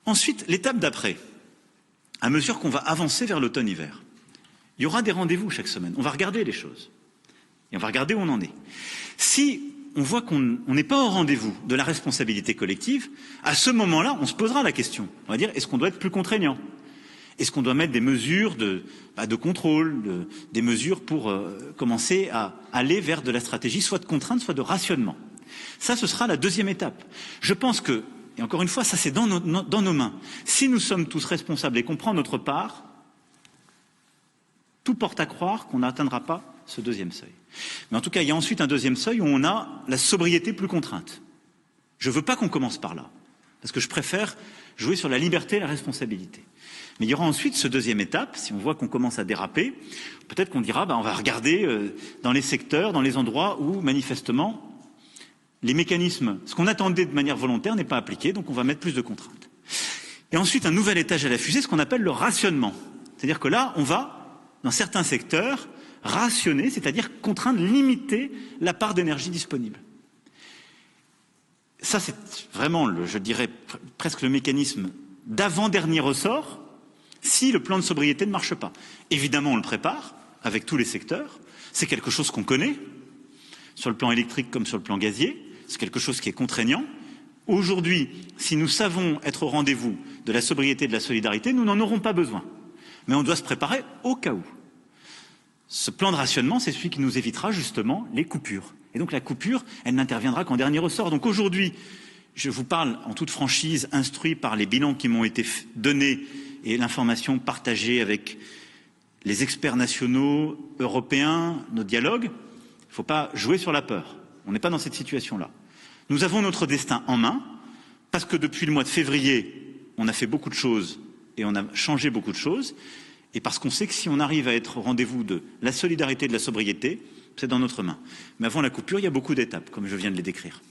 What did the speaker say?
Ensuite, l'étape d'après, à mesure qu'on va avancer vers l'automne-hiver, il y aura des rendez-vous chaque semaine. On va regarder les choses. Et on va regarder où on en est. Si on voit qu'on n'est pas au rendez-vous de la responsabilité collective, à ce moment-là, on se posera la question. On va dire, est-ce qu'on doit être plus contraignant? Est-ce qu'on doit mettre des mesures de contrôle, des mesures pour commencer à aller vers de la stratégie, soit de contrainte, soit de rationnement? Ça, ce sera la deuxième étape. Je pense que, et encore une fois, ça c'est dans nos mains. Si nous sommes tous responsables et qu'on prend notre part, tout porte à croire qu'on n'atteindra pas ce deuxième seuil. Mais en tout cas, il y a ensuite un deuxième seuil où on a la sobriété plus contrainte. Je ne veux pas qu'on commence par là, parce que je préfère jouer sur la liberté et la responsabilité. Mais il y aura ensuite ce deuxième étape, si on voit qu'on commence à déraper, peut-être qu'on dira, on va regarder dans les secteurs, dans les endroits où, manifestement, les mécanismes, ce qu'on attendait de manière volontaire n'est pas appliqué, donc on va mettre plus de contraintes. Et ensuite, un nouvel étage à la fusée, ce qu'on appelle le rationnement. C'est-à-dire que là, on va, dans certains secteurs, rationner, c'est-à-dire contraindre, limiter la part d'énergie disponible. Ça, c'est vraiment, je dirais, presque le mécanisme d'avant-dernier ressort, si le plan de sobriété ne marche pas. Évidemment, on le prépare, avec tous les secteurs. C'est quelque chose qu'on connaît, sur le plan électrique comme sur le plan gazier. C'est quelque chose qui est contraignant. Aujourd'hui, si nous savons être au rendez-vous de la sobriété et de la solidarité, nous n'en aurons pas besoin. Mais on doit se préparer au cas où. Ce plan de rationnement, c'est celui qui nous évitera justement les coupures. Et donc la coupure, elle n'interviendra qu'en dernier ressort. Donc aujourd'hui, je vous parle en toute franchise, instruit par les bilans qui m'ont été donnés et l'information partagée avec les experts nationaux, européens, nos dialogues. Il ne faut pas jouer sur la peur. On n'est pas dans cette situation-là. Nous avons notre destin en main, parce que depuis le mois de février, on a fait beaucoup de choses et on a changé beaucoup de choses. Et parce qu'on sait que si on arrive à être au rendez-vous de la solidarité et de la sobriété, c'est dans notre main. Mais avant la coupure, il y a beaucoup d'étapes, comme je viens de les décrire.